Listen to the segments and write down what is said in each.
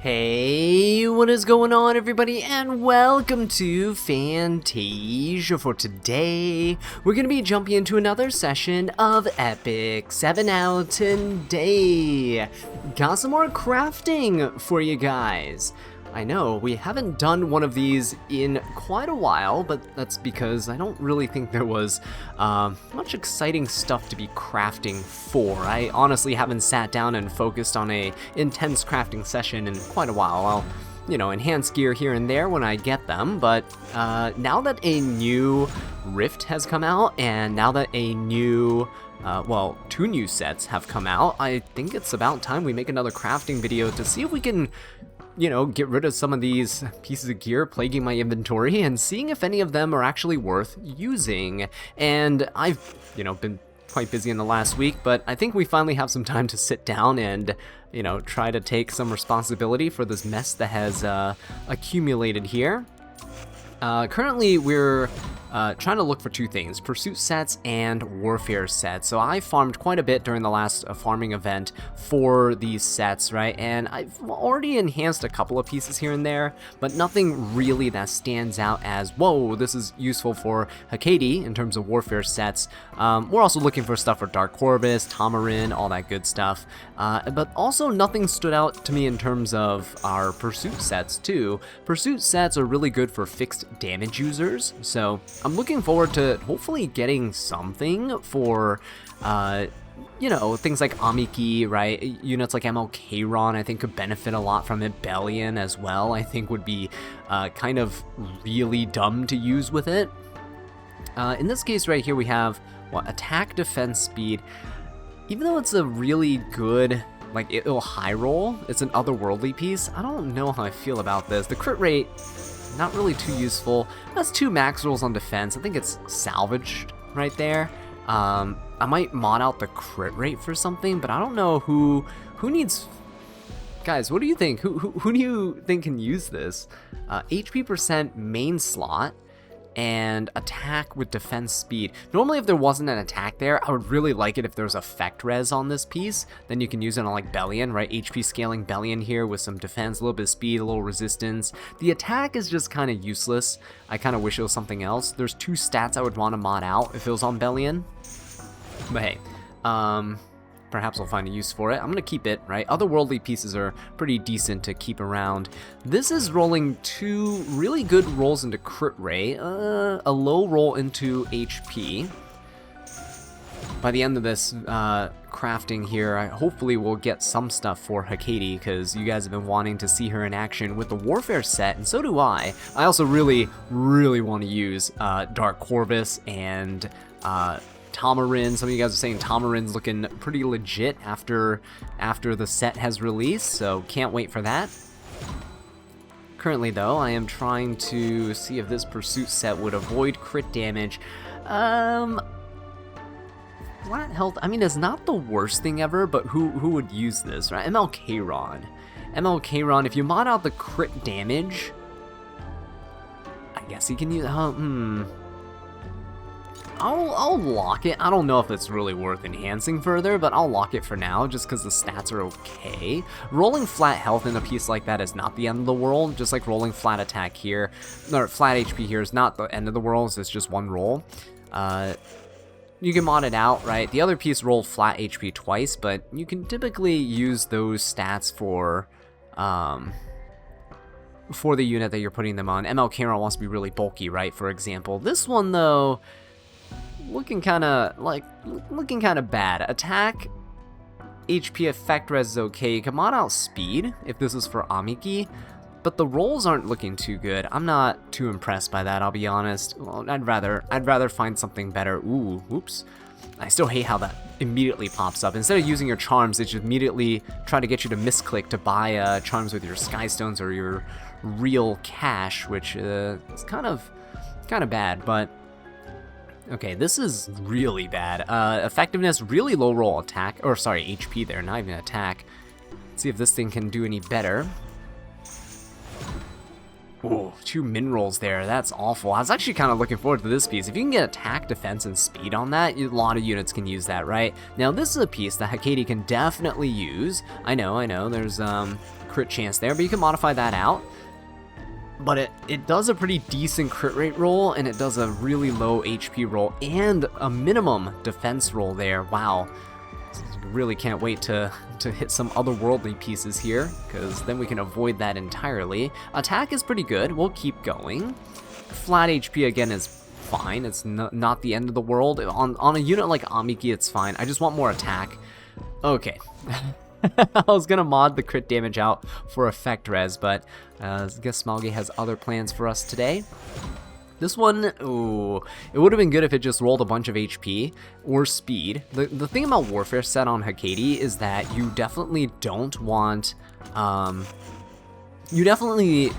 Hey, what is going on everybody, and welcome to Fantasia. For today, we're going to be jumping into another session of Epic 7 out today. Got some more crafting for you guys. I know, we haven't done one of these in quite a while, but that's because I don't really think there was much exciting stuff to be crafting for. I honestly haven't sat down and focused on a intense crafting session in quite a while. I'll, enhance gear here and there when I get them, but now that a new Rift has come out, and now that a new two new sets have come out, I think it's about time we make another crafting video to see if we can get rid of some of these pieces of gear plaguing my inventory and seeing if any of them are actually worth using. And I've, been quite busy in the last week, but I think we finally have some time to sit down and, try to take some responsibility for this mess that has accumulated here. Currently, we're trying to look for two things: pursuit sets and warfare sets. So I farmed quite a bit during the last farming event for these sets, right? And I've already enhanced a couple of pieces here and there, but nothing really that stands out as, whoa, this is useful for Hecate in terms of warfare sets. We're also looking for stuff for Dark Corvus, Tamarind, all that good stuff. But also nothing stood out to me in terms of our pursuit sets too. Pursuit sets are really good for fixed damage users, so I'm looking forward to hopefully getting something for, things like Amiki, right? Units like MLK-Ron, I think, could benefit a lot from Rebellion as well. I think would be kind of really dumb to use with it. In this case right here, we have, attack, defense, speed. Even though it's a really good, it'll high roll, it's an otherworldly piece, I don't know how I feel about this. The crit rate, not really too useful. That's 2 max rolls on defense. I think it's salvaged right there. I might mod out the crit rate for something, but I don't know who needs. Guys, what do you think? Who do you think can use this? HP percent main slot and attack with defense speed. Normally, if there wasn't an attack there, I would really like it if there was effect res on this piece. Then you can use it on Bellion, right? HP scaling Bellion here with some defense, a little bit of speed, a little resistance. The attack is just kind of useless. I kind of wish it was something else. There's 2 stats I would want to mod out if it was on Bellion. But hey, perhaps I'll find a use for it. I'm going to keep it, right? Otherworldly pieces are pretty decent to keep around. This is rolling 2 really good rolls into crit rate, a low roll into HP. By the end of this crafting here, I hopefully will get some stuff for Hecate, because you guys have been wanting to see her in action with the Warfare set, and so do I. I also really, really want to use Dark Corvus and Tamarind. Some of you guys are saying Tamarind's looking pretty legit after the set has released, so can't wait for that. Currently though, I am trying to see if this pursuit set would avoid crit damage. Flat health, I mean, it's not the worst thing ever, but who would use this, right? MLK-Ron. MLK-Ron, if you mod out the crit damage, I guess he can use, I'll lock it. I don't know if it's really worth enhancing further, but I'll lock it for now just because the stats are okay. Rolling flat health in a piece like that is not the end of the world, just like rolling flat attack here, or flat HP here is not the end of the world, it's just 1 roll. You can mod it out, right? The other piece rolled flat HP twice, but you can typically use those stats for the unit that you're putting them on. MLK wants to be really bulky, right? For example, this one though, looking kind of bad. Attack, HP effect res is okay. You can mod out speed if this is for Amiki, but the rolls aren't looking too good. I'm not too impressed by that, I'll be honest. Well, I'd rather find something better. Ooh, oops. I still hate how that immediately pops up. Instead of using your charms, they just immediately try to get you to misclick to buy charms with your sky stones or your real cash, which is kind of bad, but okay, this is really bad. Effectiveness, really low roll attack, or sorry, HP there, not even attack. Let's see if this thing can do any better. Ooh, 2 min rolls there, that's awful. I was actually kind of looking forward to this piece. If you can get attack, defense, and speed on that, a lot of units can use that, right? Now, this is a piece that Hecate can definitely use. I know, there's crit chance there, but you can modify that out. But it does a pretty decent crit rate roll, and it does a really low HP roll, and a minimum defense roll there. Wow. Really can't wait to hit some otherworldly pieces here, because then we can avoid that entirely. Attack is pretty good. We'll keep going. Flat HP again is fine. It's not the end of the world. On a unit like Amiki, it's fine. I just want more attack. Okay. I was gonna mod the crit damage out for effect res, but I guess Smalgi has other plans for us today. This one, ooh, it would have been good if it just rolled a bunch of HP or speed. The thing about Warfare set on Hecate is that you definitely don't want, you definitely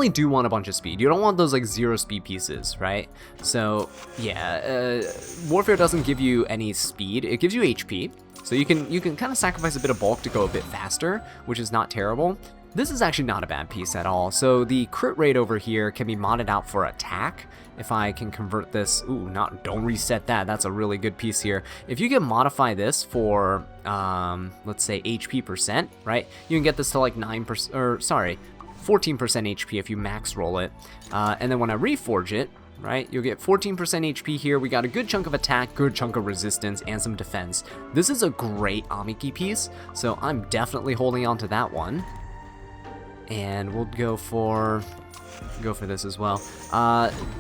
do want a bunch of speed. You don't want those like 0 speed pieces, right? So yeah, Warfare doesn't give you any speed. It gives you HP, so you can kind of sacrifice a bit of bulk to go a bit faster, which is not terrible. This is actually not a bad piece at all. So the crit rate over here can be modded out for attack. If I can convert this, ooh, don't reset that. That's a really good piece here. If you can modify this for, let's say HP percent, right? You can get this to like 9%, or sorry, 14% HP if you max roll it. And then when I reforge it, right, you'll get 14% HP here. We got a good chunk of attack, good chunk of resistance, and some defense. This is a great Amiki piece, so I'm definitely holding on to that one. And we'll go for this as well.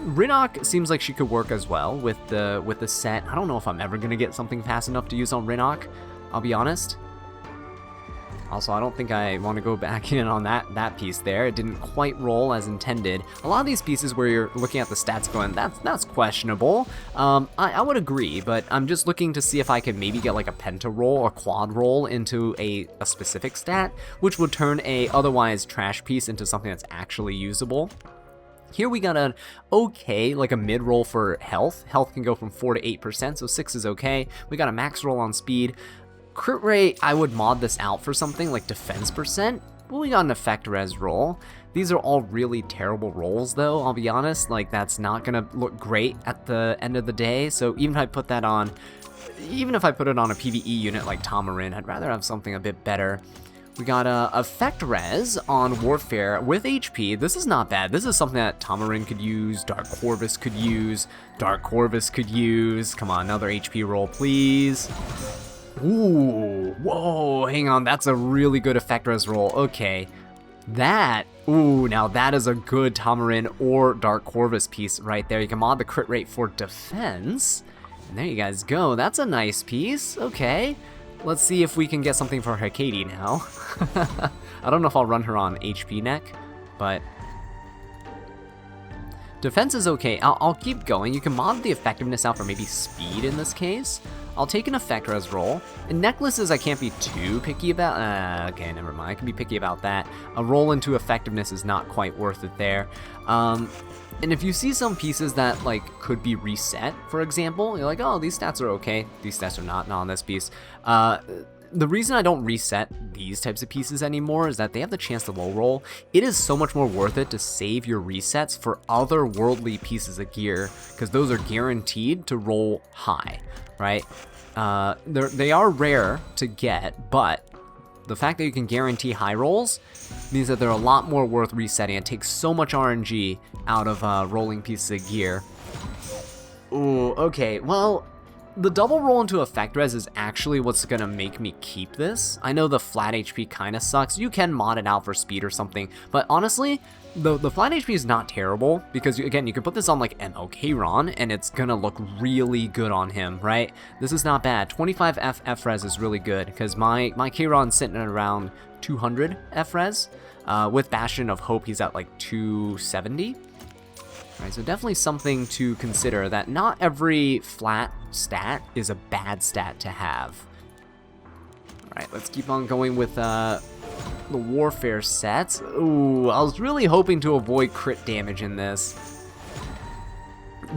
Rinok seems like she could work as well with the set. I don't know if I'm ever gonna get something fast enough to use on Rinok, I'll be honest. Also, I don't think I want to go back in on that piece there. It didn't quite roll as intended. A lot of these pieces where you're looking at the stats going, that's questionable. I would agree, but I'm just looking to see if I can maybe get like a penta roll or quad roll into a specific stat, which would turn a otherwise trash piece into something that's actually usable. Here we got an okay, like a mid roll for health. Health can go from 4 to 8%, so 6 is okay. We got a max roll on speed. Crit rate, I would mod this out for something like defense percent, but we got an effect res roll. These are all really terrible rolls though, I'll be honest. Like, that's not gonna look great at the end of the day, so even if I put it on a PvE unit like Tamarind, I'd rather have something a bit better. We got a effect res on Warfare with HP. This is not bad. This is something that Tamarind could use, Dark Corvus could use, Come on, another HP roll, please. Ooh, whoa, hang on, that's a really good effect res roll. Okay, now that is a good Tamarind or Dark Corvus piece right there. You can mod the crit rate for defense, and there you guys go. That's a nice piece. Okay, let's see if we can get something for Hecate now. I don't know if I'll run her on HP neck, but defense is okay. I'll keep going. You can mod the effectiveness out for maybe speed in this case. I'll take an effect res roll. And necklaces I can't be too picky about. Okay, never mind. I can be picky about that. A roll into effectiveness is not quite worth it there. And if you see some pieces that like could be reset, for example, you're like, oh, these stats are okay. These stats are not on this piece. The reason I don't reset these types of pieces anymore is that they have the chance to low roll. It is so much more worth it to save your resets for otherworldly pieces of gear, because those are guaranteed to roll high, right? They are rare to get, but the fact that you can guarantee high rolls means that they're a lot more worth resetting. It takes so much RNG out of rolling pieces of gear. Ooh, okay, well, the double roll into effect res is actually what's gonna make me keep this. I know the flat HP kind of sucks. You can mod it out for speed or something, but honestly, the flat HP is not terrible, because again, you can put this on like MLK and it's gonna look really good on him, right? This is not bad. 25 F res is really good, because my K-Ron's sitting at around 200 F res. With Bastion of Hope, he's at like 270. Right, so definitely something to consider, that not every flat stat is a bad stat to have. Alright, let's keep on going with the Warfare sets. Ooh, I was really hoping to avoid crit damage in this.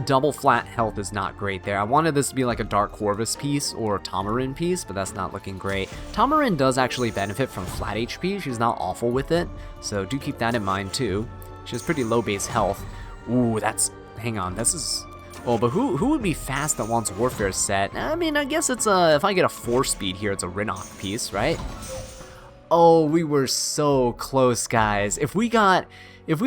Double flat health is not great there. I wanted this to be like a Dark Corvus piece or a Tamarind piece, but that's not looking great. Tamarind does actually benefit from flat HP. She's not awful with it, so do keep that in mind too. She has pretty low base health. Ooh, hang on, this is, oh, but who would be fast that wants Warfare set? I mean, I guess it's if I get a 4 speed here, it's a Rinok piece, right? Oh, we were so close, guys. If we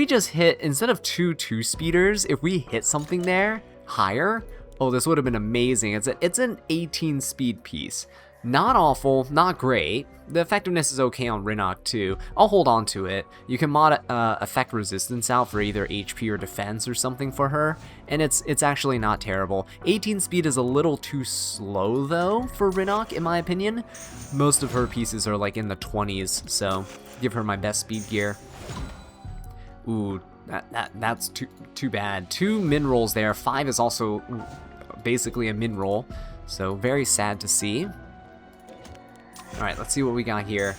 just hit, instead of two speeders, if we hit something there higher, oh, this would have been amazing. It's an 18 speed piece. Not awful, not great. The effectiveness is okay on Rinnoc too. I'll hold on to it. You can mod effect resistance out for either HP or defense or something for her, and it's actually not terrible. 18 speed is a little too slow though for Rinnoc, in my opinion. Most of her pieces are like in the 20s, so give her my best speed gear. Ooh, that's too bad. 2 min rolls there. 5 is also basically a min roll, so very sad to see. Alright, let's see what we got here.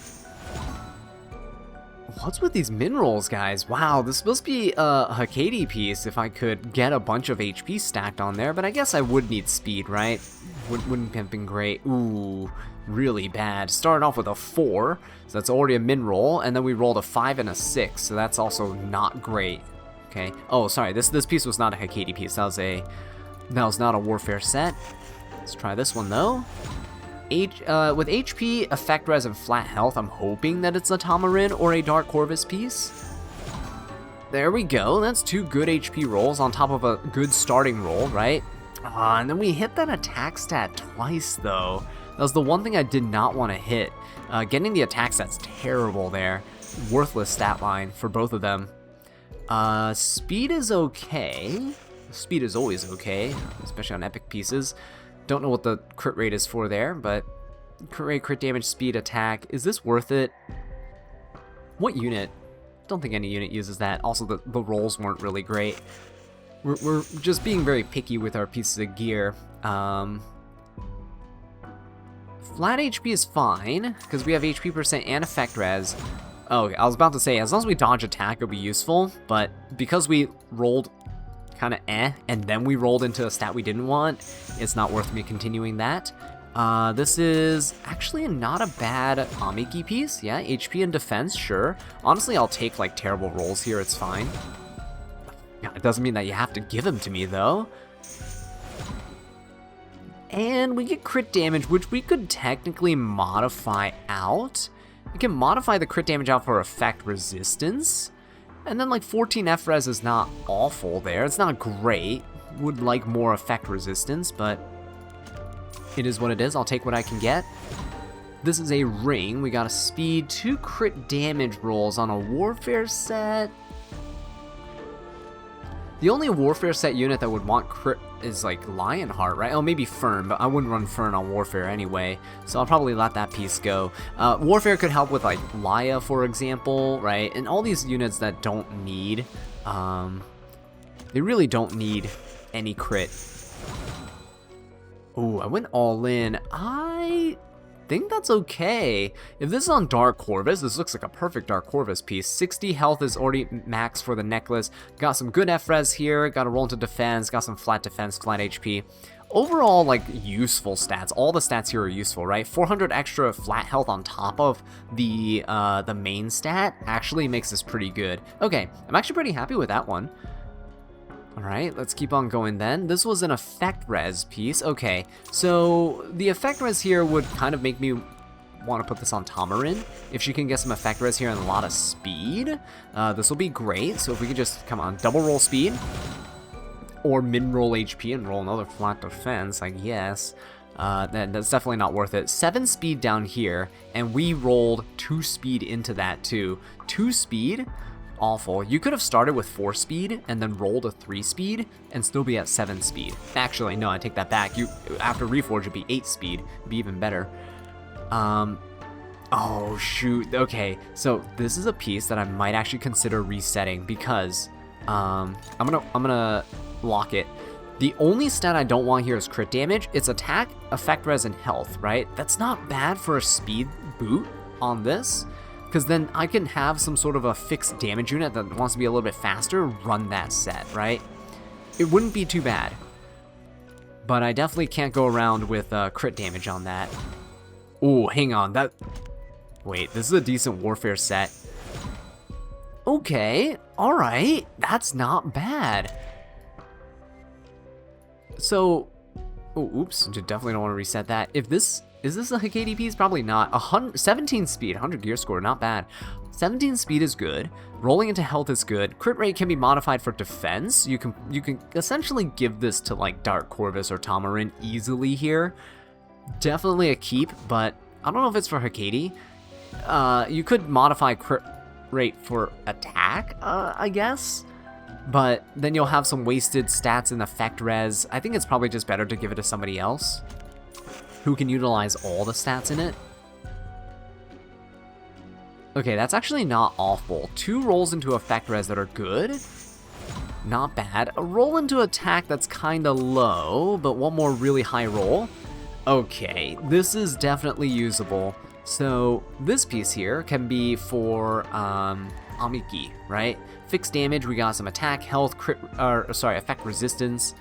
What's with these min rolls, guys? Wow, this is supposed to be a Hecate piece if I could get a bunch of HP stacked on there, but I guess I would need speed, right? Wouldn't have been great. Ooh, really bad. Started off with a 4, so that's already a min roll, and then we rolled a 5 and a 6, so that's also not great. Okay. Oh, sorry, this piece was not a Hecate piece. That was not a warfare set. Let's try this one though. With HP, effect res, and flat health, I'm hoping that it's a Tamarind or a Dark Corvus piece. There we go. That's 2 good HP rolls on top of a good starting roll, right? And then we hit that attack stat twice, though. That was the one thing I did not want to hit. Getting the attack stat's terrible there. Worthless stat line for both of them. Speed is okay. Speed is always okay, especially on epic pieces. Don't know what the crit rate is for there, but crit rate, crit damage, speed, attack. Is this worth it? What unit? Don't think any unit uses that. Also, the rolls weren't really great. We're just being very picky with our pieces of gear. Flat HP is fine, because we have HP percent and effect res. Oh, I was about to say, as long as we dodge attack, it'll be useful, but because we rolled kind of and then we rolled into a stat we didn't want, it's not worth me continuing that. This is actually not a bad Amiki piece. Yeah, HP and defense, sure. Honestly, I'll take like terrible rolls here, it's fine. Yeah, it doesn't mean that you have to give them to me though. And we get crit damage, which we could technically modify out. We can modify the crit damage out for effect resistance. And then like 14 F-res is not awful there. It's not great. Would like more effect resistance, but it is what it is. I'll take what I can get. This is a ring. We got a speed, 2 crit damage rolls on a warfare set. The only warfare set unit that would want crit is like Lionheart, right? Oh, maybe Fern, but I wouldn't run Fern on warfare anyway, so I'll probably let that piece go. Warfare could help with like Laia, for example, right? And all these units that don't need, they really don't need any crit. Ooh, I went all in. I think that's okay. If this is on Dark Corvus, this looks like a perfect Dark Corvus piece. 60 health is already max for the necklace. Got some good F-res here. Got to roll into defense. Got some flat defense, flat HP. Overall, like, useful stats. All the stats here are useful, right? 400 extra flat health on top of the main stat actually makes this pretty good. Okay, I'm actually pretty happy with that one. Alright, let's keep on going then. This was an effect res piece. Okay, so the effect res here would kind of make me want to put this on Tamarind. If she can get some effect res here and a lot of speed, this will be great. So if we could just, come on, double roll speed, or min-roll HP and roll another flat defense, I guess, then that's definitely not worth it. 7 speed down here, and we rolled 2 speed into that too. 2 speed? Awful. You could have started with 4 speed and then rolled a 3 speed and still be at 7 speed. Actually, no, I take that back. After Reforge, it'd be 8 speed. It'd be even better. Oh, shoot. Okay, so this is a piece that I might actually consider resetting because I'm gonna lock it. The only stat I don't want here is crit damage. It's attack, effect res, and health, right? That's not bad for a speed boot on this, because then I can have some sort of a fixed damage unit that wants to be a little bit faster, run that set, right? It wouldn't be too bad. But I definitely can't go around with crit damage on that. Oh, hang on, wait, this is a decent warfare set. Okay, alright, that's not bad. So, oh, oops, definitely don't want to reset that. If this Is this a Hecate piece? Probably not. 17 speed, 100 gear score, not bad. 17 speed is good. Rolling into health is good. Crit rate can be modified for defense. You can essentially give this to like Dark Corvus or Tamarind easily here. Definitely a keep, but I don't know if it's for Hecate. You could modify crit rate for attack, I guess. But then you'll have some wasted stats and effect res. I think it's probably just better to give it to somebody else who can utilize all the stats in it. Okay, that's actually not awful. 2 rolls into effect res that are good. Not bad. A roll into attack that's kind of low, but one more really high roll. Okay, this is definitely usable. So this piece here can be for Amiki, right? Fixed damage, we got some attack, health, effect resistance.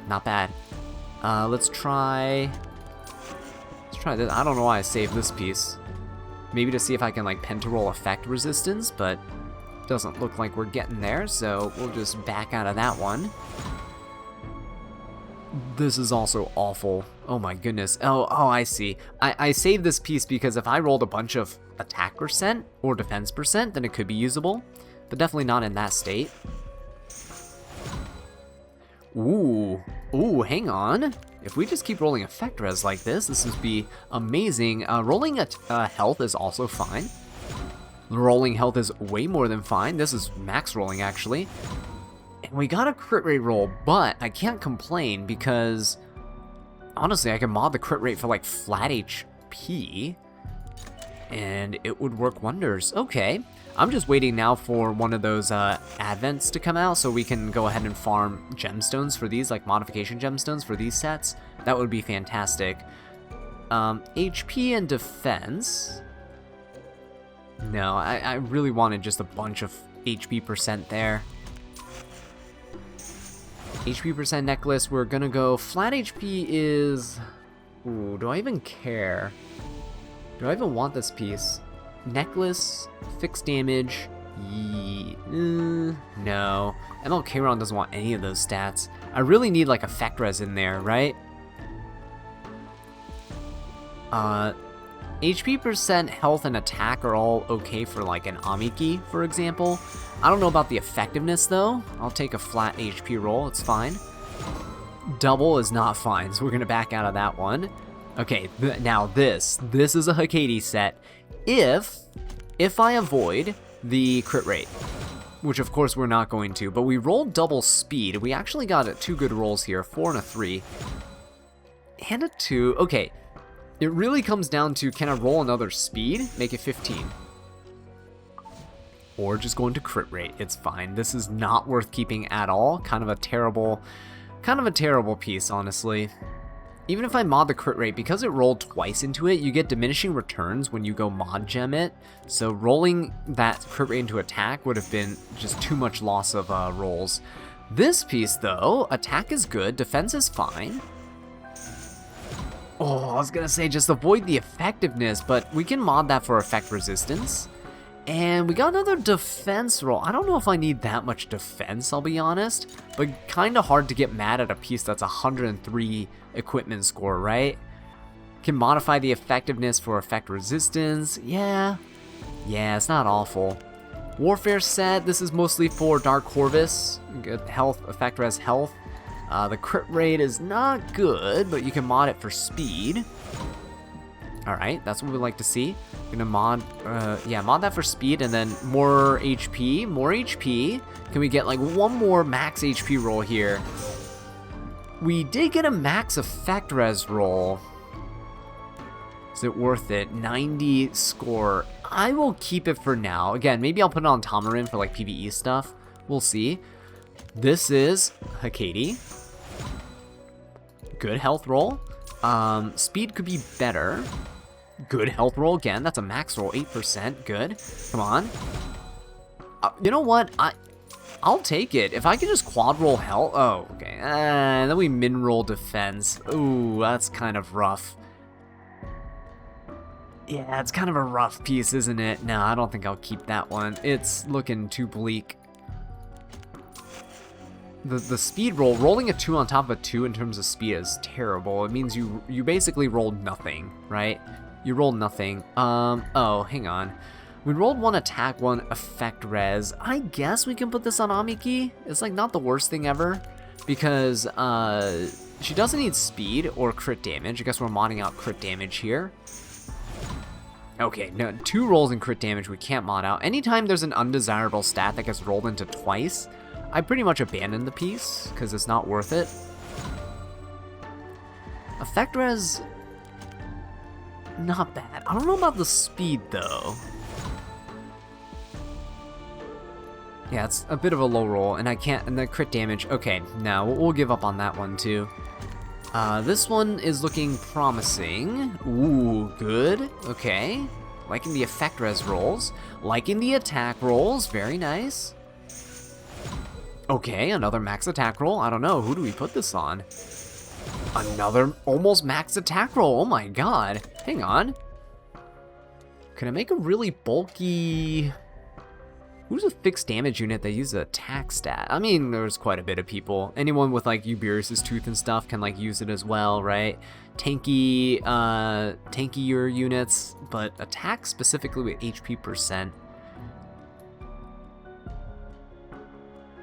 Not bad. Let's try this. I don't know why I saved this piece. Maybe to see if I can like pentaroll effect resistance, but doesn't look like we're getting there, so we'll just back out of that one. This is also awful. Oh my goodness. Oh, I see. I saved this piece because if I rolled a bunch of attack percent or defense percent, then it could be usable, but definitely not in that state. Ooh, hang on. If we just keep rolling effect res like this would be amazing. Rolling health is also fine. Rolling health is way more than fine. This is max rolling, actually. And we got a crit rate roll, but I can't complain because, honestly, I can mod the crit rate for, like, flat HP, and it would work wonders. Okay. I'm just waiting now for one of those advents to come out so we can go ahead and farm gemstones for these, like modification gemstones for these sets. That would be fantastic. HP and defense. No, I really wanted just a bunch of HP percent there. HP percent necklace, we're gonna go flat HP is... Ooh, do I even care? Do I even want this piece? Necklace, fixed damage, no. MLK-Ron doesn't want any of those stats. I really need like effect res in there, right? HP percent, health, and attack are all okay for like an Amiki, for example. I don't know about the effectiveness though. I'll take a flat HP roll, it's fine. Double is not fine, so we're gonna back out of that one. Okay, now this is a Hecate set. If I avoid the crit rate, which of course we're not going to, but we rolled double speed. We actually got 2 good rolls here, 4 and a 3, and a 2. Okay, it really comes down to, can I roll another speed, make it 15, or just go into crit rate? It's fine. This is not worth keeping at all. Kind of a terrible piece, honestly. Even if I mod the crit rate, because it rolled twice into it, you get diminishing returns when you go mod gem it. So rolling that crit rate into attack would have been just too much loss of rolls. This piece, though, attack is good, defense is fine. Oh, I was gonna say just avoid the effectiveness, but we can mod that for effect resistance. And we got another defense roll. I don't know if I need that much defense, I'll be honest, but kind of hard to get mad at a piece that's 103 equipment score, right? Can modify the effectiveness for effect resistance. Yeah, it's not awful. Warfare set, this is mostly for Dark Corvus. Good health, effect res health. The crit rate is not good, but you can mod it for speed. Alright, that's what we like to see. Gonna mod, mod that for speed, and then more HP, Can we get like one more max HP roll here? We did get a max effect res roll. Is it worth it? 90 score. I will keep it for now. Again, maybe I'll put it on Tamarind for like PvE stuff. We'll see. This is Hecate. Good health roll. Speed could be better. Good health roll again. That's a max roll, 8%. Good. Come on. You know what? I'll take it. If I can just quad roll health. Oh, okay. And then we min roll defense. Ooh, that's kind of rough. Yeah, it's kind of a rough piece, isn't it? No, I don't think I'll keep that one. It's looking too bleak. the speed roll, rolling a 2 on top of a 2 in terms of speed is terrible. It means you basically rolled nothing, right? You rolled nothing. Oh, hang on. We rolled 1 attack, 1 effect res. I guess we can put this on Amiki. It's like not the worst thing ever because she doesn't need speed or crit damage. I guess we're modding out crit damage here. Okay, no, 2 rolls in crit damage we can't mod out. Anytime there's an undesirable stat that gets rolled into twice, I pretty much abandon the piece because it's not worth it. Effect res, not bad. I don't know about the speed though. Yeah, it's a bit of a low roll, and I can't, and the crit damage, okay, no, we'll give up on that one too. This one is looking promising. Ooh, good, okay. Liking the effect res rolls, liking the attack rolls, very nice. Okay, another max attack roll, I don't know, who do we put this on? Another almost max attack roll, oh my god, hang on. Can I make a really bulky... Who's a fixed damage unit that uses an attack stat? I mean, there's quite a bit of people. Anyone with like Uberius' Tooth and stuff can like use it as well, right? Tankier units, but attack specifically with HP percent.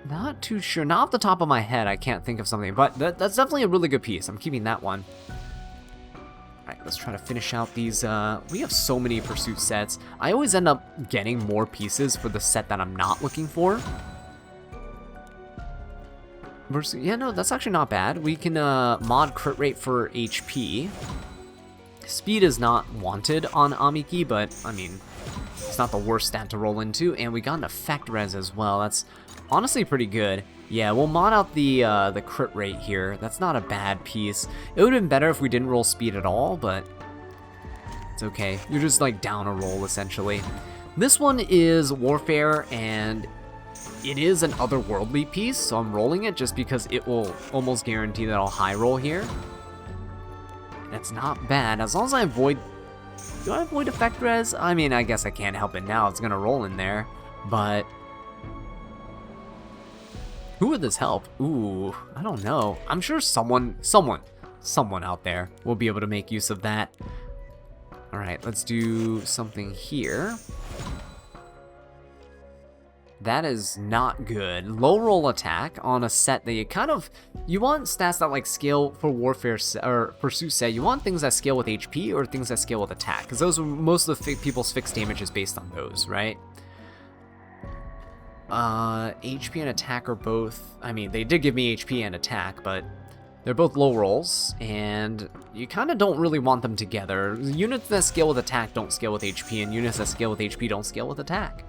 Not too sure. Not off the top of my head, I can't think of something, but that's definitely a really good piece. I'm keeping that one. Alright, let's try to finish out these, we have so many pursuit sets. I always end up getting more pieces for the set that I'm not looking for. Yeah, no, that's actually not bad. We can, mod crit rate for HP. Speed is not wanted on Amiki, but, I mean, it's not the worst stat to roll into. And we got an effect res as well. That's honestly pretty good. Yeah, we'll mod out the crit rate here. That's not a bad piece. It would have been better if we didn't roll speed at all, but it's okay. You're just like down a roll, essentially. This one is Warfare, and it is an otherworldly piece, so I'm rolling it just because it will almost guarantee that I'll high roll here. That's not bad, as long as I avoid... Do I avoid effect res? I mean, I guess I can't help it now. It's gonna roll in there, but... Who would this help? Ooh, I don't know. I'm sure someone out there will be able to make use of that. All right, let's do something here. That is not good. Low roll attack on a set that you want stats that like scale for warfare or pursuit set. You want things that scale with HP or things that scale with attack, because those are most of the people's fixed damage is based on those, right? HP and attack are both, I mean, they did give me HP and attack, but they're both low rolls, and you kind of don't really want them together. Units that scale with attack don't scale with HP, and units that scale with HP don't scale with attack.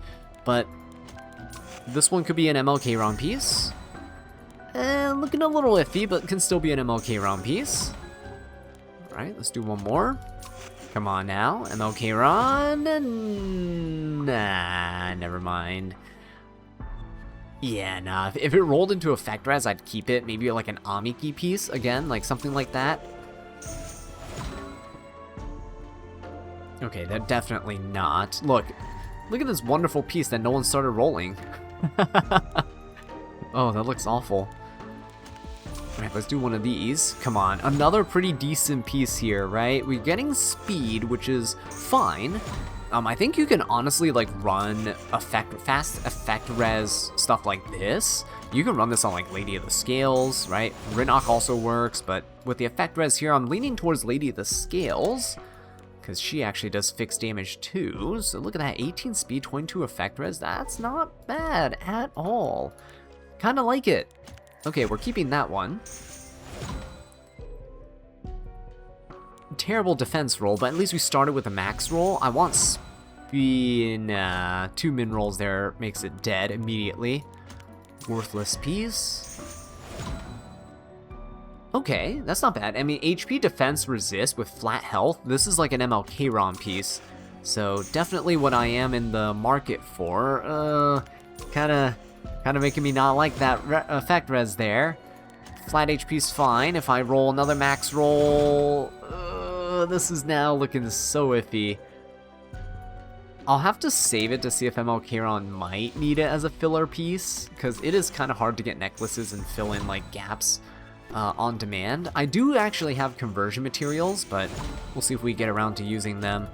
But this one could be an MLK round piece. Looking a little iffy, but can still be an MLK round piece. Alright, let's do one more. Come on now, MLK round, nah, never mind. Yeah, nah, if it rolled into effect res, I'd keep it. Maybe like an Amiki piece, again, like something like that. Okay, that definitely not. Look at this wonderful piece that no one started rolling. Oh, that looks awful. Alright, let's do one of these. Come on, another pretty decent piece here, right? We're getting speed, which is fine. I think you can honestly like run fast effect res stuff like this. You can run this on like Lady of the Scales, right? Rinnock also works, but with the effect res here, I'm leaning towards Lady of the Scales because she actually does fixed damage too. So look at that, 18 speed, 22 effect res. That's not bad at all. Kind of like it. Okay, we're keeping that one. Terrible defense roll, but at least we started with a max roll. I want speed. Nah, 2 min rolls there makes it dead immediately. Worthless piece. Okay, that's not bad. I mean, HP defense resist with flat health. This is like an MLK ROM piece, so definitely what I am in the market for. Kind of making me not like that effect res there. Flat HP's fine. If I roll another max roll, this is now looking so iffy. I'll have to save it to see if ML might need it as a filler piece, because it is kind of hard to get necklaces and fill in like gaps on demand. I do actually have conversion materials, but we'll see if we get around to using them.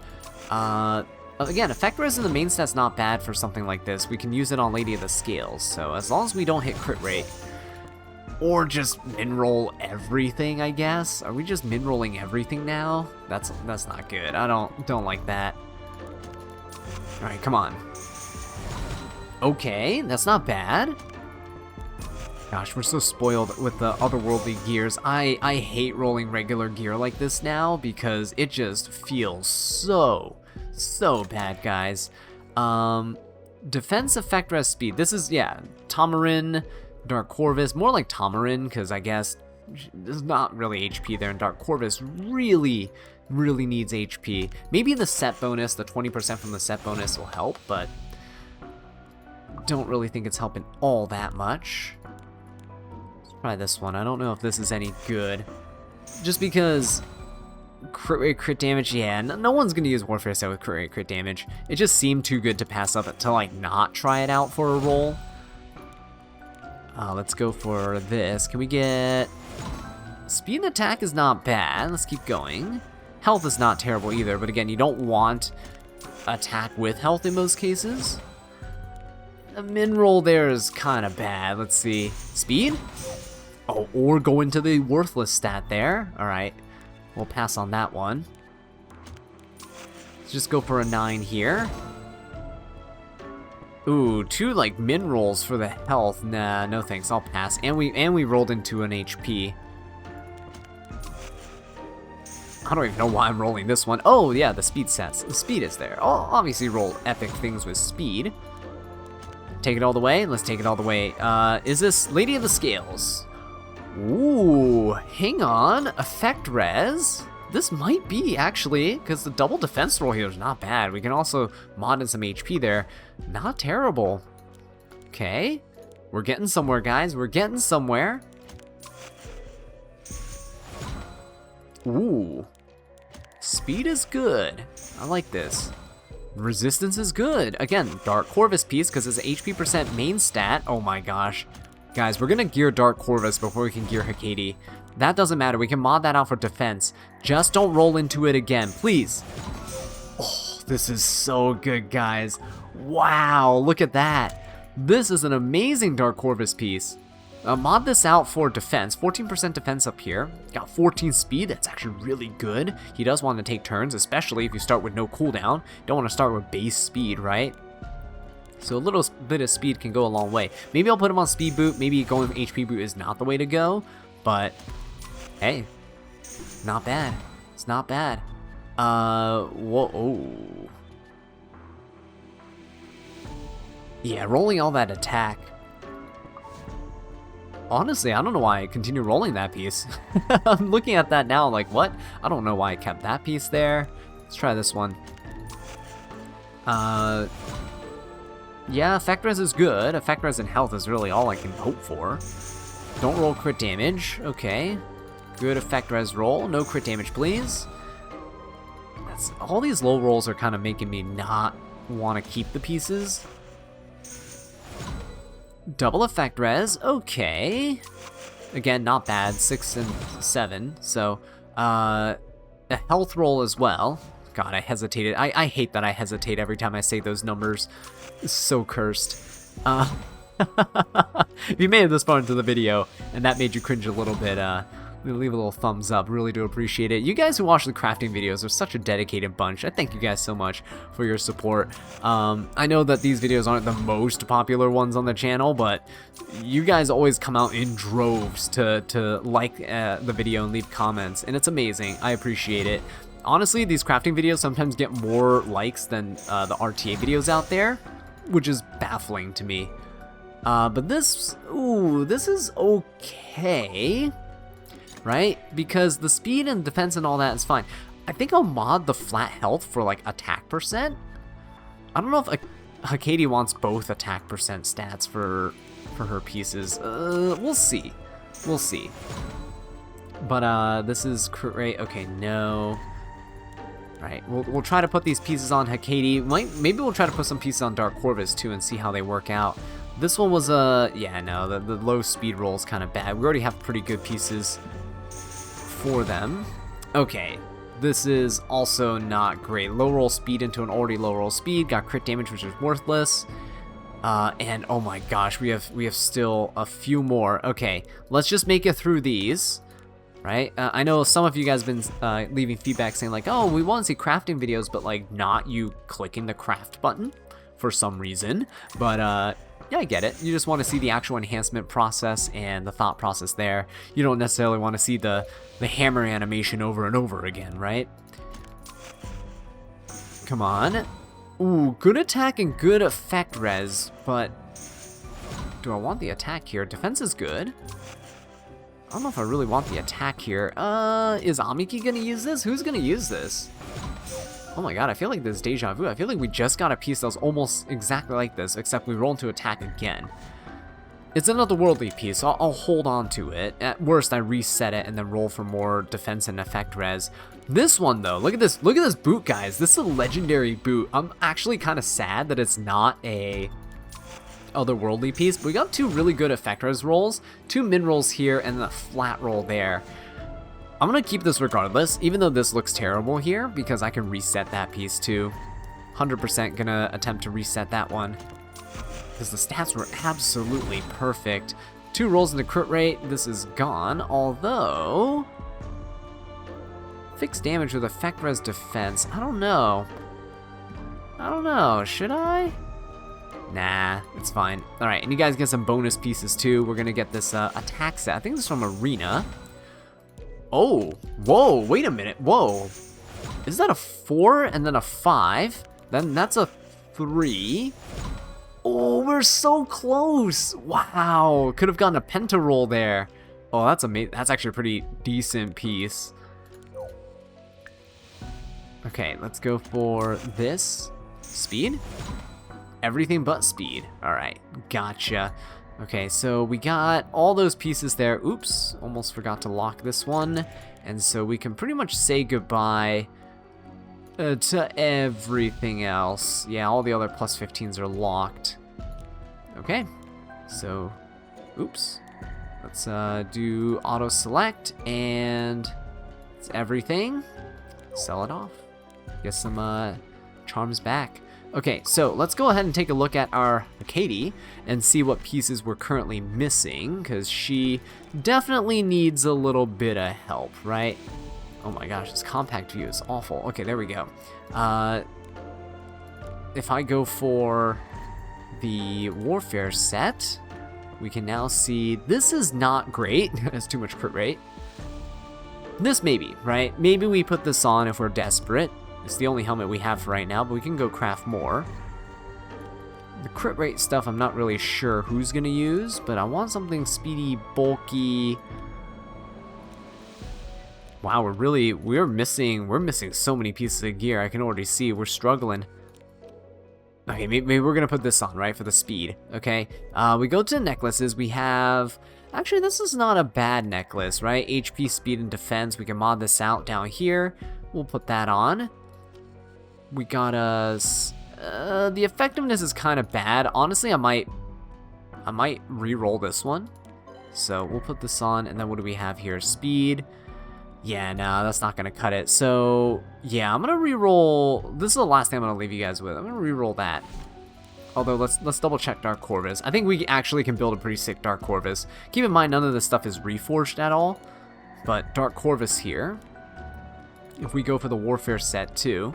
Again, effect res in the main stat's not bad for something like this. We can use it on Lady of the Scales, so as long as we don't hit crit rate. Or just min-roll everything, I guess. Are we just min-rolling everything now? That's not good. I don't like that. Alright, come on. Okay, that's not bad. Gosh, we're so spoiled with the otherworldly gears. I hate rolling regular gear like this now because it just feels so bad, guys. Defense, effect, res, speed. This is, yeah, Tamarind, Dark Corvus. More like Tamarind, because I guess there's not really HP there, and Dark Corvus really needs HP. Maybe the set bonus, the 20% from the set bonus will help, but don't really think it's helping all that much. Let's try this one. I don't know if this is any good. Just because crit damage, yeah, no one's gonna use Warfare Set with crit damage. It just seemed too good to pass up to like not try it out for a roll. Let's go for this. Can we get... Speed and attack is not bad. Let's keep going. Health is not terrible either, but again, you don't want attack with health in most cases. The min roll there is kind of bad. Let's see. Speed? Oh, or go into the worthless stat there. Alright. We'll pass on that one. Let's just go for a 9 here. Ooh, 2 like min rolls for the health. Nah, no thanks. I'll pass. And we rolled into an HP. I don't even know why I'm rolling this one. Oh yeah, the speed sets. The speed is there. I'll obviously roll epic things with speed. Take it all the way. Let's take it all the way. Is this Lady of the Scales? Ooh, hang on. Effect res. This might be, actually, because the double defense roll here is not bad. We can also mod in some HP there. Not terrible. Okay. We're getting somewhere, guys. We're getting somewhere. Ooh. Speed is good. I like this. Resistance is good. Again, Dark Corvus piece, because it's HP percent main stat. Oh my gosh. Guys, we're going to gear Dark Corvus before we can gear Hecate. That doesn't matter. We can mod that out for defense. Just don't roll into it again, please. Oh, this is so good, guys. Wow, look at that. This is an amazing Dark Corvus piece. Mod this out for defense. 14% defense up here. Got 14 speed. That's actually really good. He does want to take turns, especially if you start with no cooldown. Don't want to start with base speed, right? So a little bit of speed can go a long way. Maybe I'll put him on speed boot. Maybe going with HP boot is not the way to go. But, hey, not bad. It's not bad. Whoa. Oh. Yeah, rolling all that attack. Honestly, I don't know why I continue rolling that piece. I'm looking at that now, like, what? I don't know why I kept that piece there. Let's try this one. Yeah, effect res is good. Effect res and health is really all I can hope for. Don't roll crit damage. Okay. Good effect res roll. No crit damage, please. All these low rolls are kind of making me not want to keep the pieces. Double effect res. Okay. Again, not bad. 6 and 7. So, a health roll as well. God, I hesitated. I hate that I hesitate every time I say those numbers. It's so cursed. If you made it this far into the video and that made you cringe a little bit, leave a little thumbs up. Really do appreciate it. You guys who watch the crafting videos are such a dedicated bunch. I thank you guys so much for your support. I know that these videos aren't the most popular ones on the channel, but you guys always come out in droves to like the video and leave comments, and it's amazing. I appreciate it. Honestly, these crafting videos sometimes get more likes than the RTA videos out there, which is baffling to me. But this, ooh, this is okay, right? Because the speed and defense and all that is fine. I think I'll mod the flat health for like attack percent. I don't know if Hecate wants both attack percent stats for her pieces. We'll see. We'll see. But this is great. Okay, no. Alright, we'll try to put these pieces on Hecate. Maybe we'll try to put some pieces on Dark Corvus too and see how they work out. This one was yeah, no, the low speed roll is kind of bad. We already have pretty good pieces for them. Okay, this is also not great. Low roll speed into an already low roll speed. Got crit damage, which is worthless. And oh my gosh, we have still a few more. Okay, let's just make it through these. Right? I know some of you guys have been leaving feedback saying like, oh, we want to see crafting videos, but like not you clicking the craft button for some reason. But yeah, I get it. You just want to see the actual enhancement process and the thought process there. You don't necessarily want to see the hammer animation over and over again, right? Come on. Ooh, good attack and good effect res, but do I want the attack here? Defense is good. I don't know if I really want the attack here. Is Amiki gonna use this? Who's gonna use this? Oh my god, I feel like this is deja vu. I feel like we just got a piece that was almost exactly like this, except we roll into attack again. It's another worldly piece, so I'll hold on to it. At worst, I reset it and then roll for more defense and effect res. This one though, look at this boot, guys. This is a legendary boot. I'm actually kind of sad that it's not a otherworldly piece, but we got 2 really good effect res rolls, 2 min rolls here, and a flat roll there. I'm gonna keep this regardless, even though this looks terrible here, because I can reset that piece too. 100% gonna attempt to reset that one, because the stats were absolutely perfect. 2 rolls in the crit rate, this is gone, although fixed damage with effect res defense. I don't know, should I? Nah, it's fine. Alright, and you guys get some bonus pieces too. We're gonna get this attack set. I think this is from Arena. Oh, whoa, wait a minute, whoa. Is that a 4 and then a 5? Then that's a 3. Oh, we're so close. Wow, could have gotten a penta roll there. Oh, that's amazing. That's actually a pretty decent piece. Okay, let's go for this. Speed? Everything but speed. Alright, gotcha. Okay, so we got all those pieces there. Oops, almost forgot to lock this one. And so we can pretty much say goodbye to everything else. Yeah, all the other plus 15s are locked. Okay, so, oops. Let's do auto select, and it's everything. Sell it off. Get some charms back. Okay, so let's go ahead and take a look at our Hecate and see what pieces we're currently missing, because she definitely needs a little bit of help, right? Oh my gosh, this compact view is awful. Okay, there we go. If I go for the warfare set, we can now see this is not great. It's too much crit rate. This maybe, right? Maybe we put this on if we're desperate. It's the only helmet we have for right now, but we can go craft more. The crit rate stuff, I'm not really sure who's gonna use, but I want something speedy, bulky. Wow, we're missing so many pieces of gear. I can already see we're struggling. Okay, maybe we're gonna put this on, right, for the speed. Okay, we go to necklaces. We have, actually, this is not a bad necklace, right? HP, speed, and defense. We can mod this out down here. We'll put that on. We got us, the effectiveness is kind of bad. Honestly, I might re-roll this one. So we'll put this on, and then what do we have here? Speed. Yeah, no, that's not gonna cut it. So yeah, I'm gonna re-roll. This is the last thing I'm gonna leave you guys with. I'm gonna re-roll that. Although let's double check Dark Corvus. I think we actually can build a pretty sick Dark Corvus. Keep in mind, none of this stuff is reforged at all. But Dark Corvus here. If we go for the warfare set too,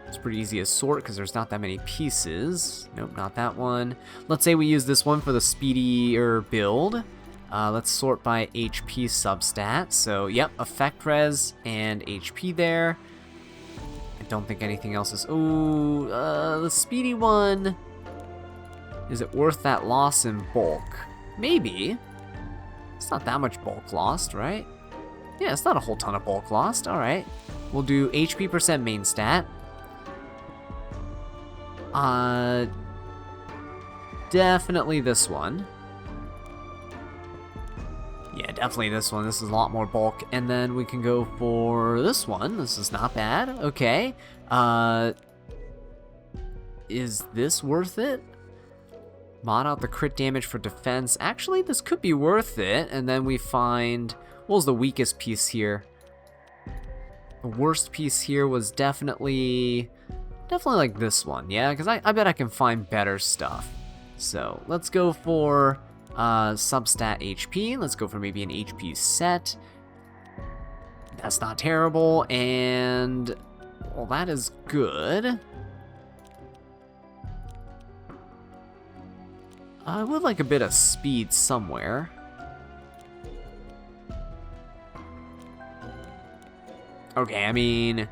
it's pretty easy to sort because there's not that many pieces. Nope, not that one. Let's say we use this one for the speedier build. Let's sort by HP substat. So, yep, effect res and HP there. I don't think anything else is... Ooh, the speedy one. Is it worth that loss in bulk? Maybe. It's not that much bulk lost, right? Yeah, it's not a whole ton of bulk lost. Alright. We'll do HP percent main stat. Definitely this one. Yeah, definitely this one. This is a lot more bulk. And then we can go for this one. This is not bad. Okay. Is this worth it? Mod out the crit damage for defense. Actually, this could be worth it. And then we find... What was the weakest piece here? The worst piece here was definitely like this one. Yeah, because I bet I can find better stuff. So let's go for... substat HP. Let's go for maybe an HP set. That's not terrible, and well, that is good. I would like a bit of speed somewhere. Okay, I mean,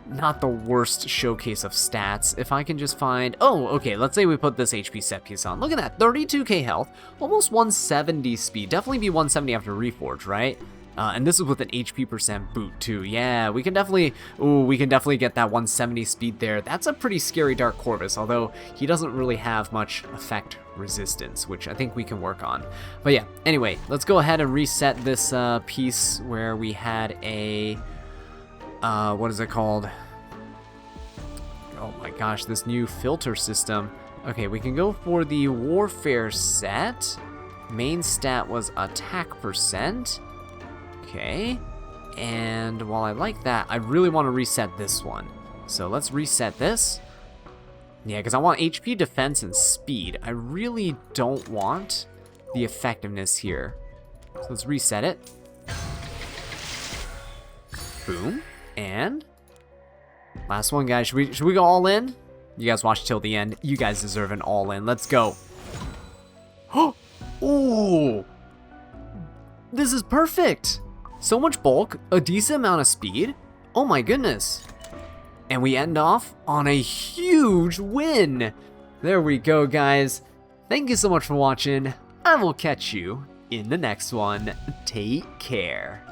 not the worst showcase of stats. If I can just find... Oh, okay, let's say we put this HP set piece on. Look at that, 32k health, almost 170 speed. Definitely be 170 after Reforge, right? And this is with an HP percent boot, too. Yeah, we can definitely... Ooh, we can definitely get that 170 speed there. That's a pretty scary Dark Corvus, although he doesn't really have much effect resistance, which I think we can work on. But yeah, anyway, let's go ahead and reset this piece where we had a... what is it called? Oh my gosh, this new filter system. Okay, we can go for the warfare set. Main stat was attack percent. Okay. And while I like that, I really want to reset this one. So let's reset this. Yeah, because I want HP, defense, and speed. I really don't want the effectiveness here. So let's reset it. Boom. And last one, guys. Should we go all in? You guys watch till the end. You guys deserve an all in. Let's go. Oh, this is perfect. So much bulk, a decent amount of speed. Oh my goodness. And we end off on a huge win. There we go, guys. Thank you so much for watching. I will catch you in the next one. Take care.